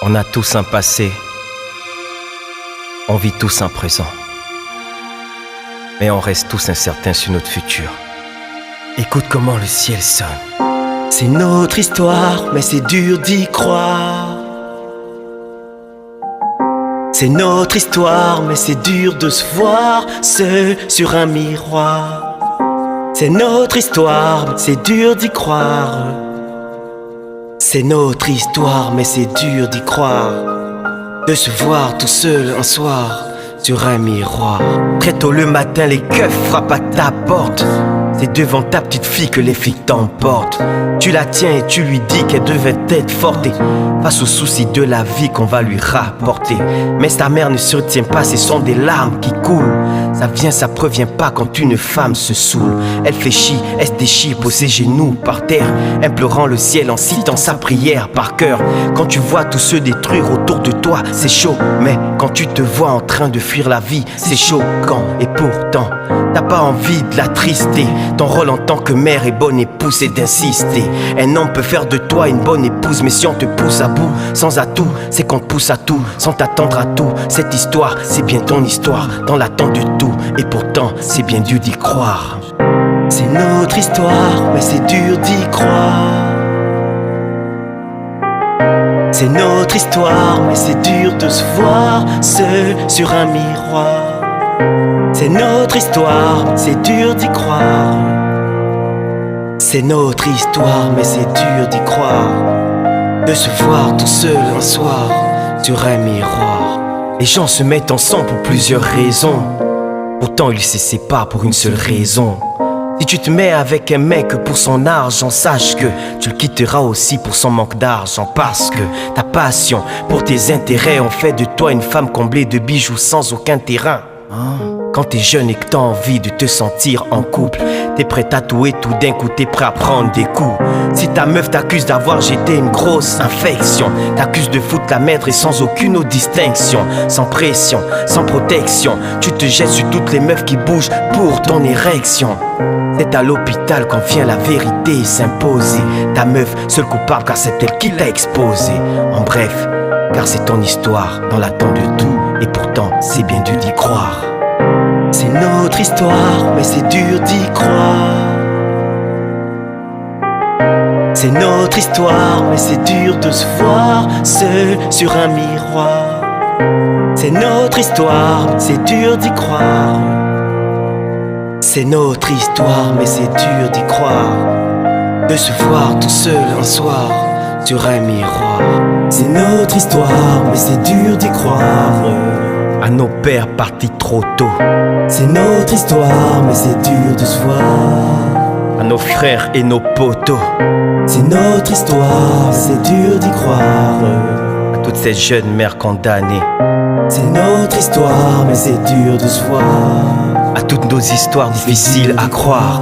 On a tous un passé, on vit tous un présent, mais on reste tous incertains sur notre futur. Écoute comment le ciel sonne. C'est notre histoire, mais c'est dur d'y croire. C'est notre histoire, mais c'est dur de se voir seul sur un miroir. C'est notre histoire, c'est dur d'y croire. C'est notre histoire, mais c'est dur d'y croire. De se voir tout seul un soir sur un miroir. Très tôt le matin, les keufs frappent à ta porte. C'est devant ta petite fille que les filles t'emportent. Tu la tiens et tu lui dis qu'elle devait être forte. Et face aux soucis de la vie qu'on va lui rapporter. Mais ta mère ne se retient pas, ce sont des larmes qui coulent. Ça vient, ça provient pas quand une femme se saoule. Elle fléchit, elle se déchire, pose ses genoux par terre, implorant le ciel en citant sa prière par cœur. Quand tu vois tout se détruire autour de toi, c'est chaud. Mais quand tu te vois en train de fuir la vie, c'est choquant. Et pourtant, t'as pas envie de l'attrister. Ton rôle en tant que mère et bonne épouse, c'est d'insister. Un homme peut faire de toi une bonne épouse, mais si on te pousse à bout, sans atout, c'est qu'on te pousse à tout, sans t'attendre à tout. Cette histoire, c'est bien ton histoire, dans l'attente de tout. Et pourtant, c'est bien dur d'y croire. C'est notre histoire, mais c'est dur d'y croire. C'est notre histoire, mais c'est dur de se voir seul sur un miroir. C'est notre histoire, c'est dur d'y croire. C'est notre histoire, mais c'est dur d'y croire. De se voir tout seul un soir sur un miroir. Les gens se mettent ensemble pour plusieurs raisons. Pourtant ils se séparent pour une seule raison. Si tu te mets avec un mec pour son argent, sache que tu le quitteras aussi pour son manque d'argent. Parce que ta passion pour tes intérêts ont fait de toi une femme comblée de bijoux sans aucun terrain. Quand t'es jeune et que t'as envie de te sentir en couple, t'es prêt à tout et tout d'un coup, t'es prêt à prendre des coups. Si ta meuf t'accuse d'avoir jeté une grosse infection, t'accuse de foutre la merde et sans aucune autre distinction, sans pression, sans protection, tu te jettes sur toutes les meufs qui bougent pour ton érection. C'est à l'hôpital quand vient la vérité s'imposer. Ta meuf, seule coupable car c'est elle qui t'a exposé. En bref, car c'est ton histoire dans l'attente de tout. Et pourtant, c'est bien dur d'y croire. C'est notre histoire, mais c'est dur d'y croire. C'est notre histoire, mais c'est dur de se voir seul sur un miroir. C'est notre histoire, c'est dur d'y croire. C'est notre histoire, mais c'est dur d'y croire. De se voir tout seul un soir sur un miroir. C'est notre histoire, mais c'est dur d'y croire. À nos pères partis trop tôt. C'est notre histoire, mais c'est dur de se voir. À nos frères et nos potos. C'est notre histoire, c'est dur d'y croire. À toutes ces jeunes mères condamnées. C'est notre histoire, mais c'est dur de se voir. À toutes nos histoires difficiles à croire.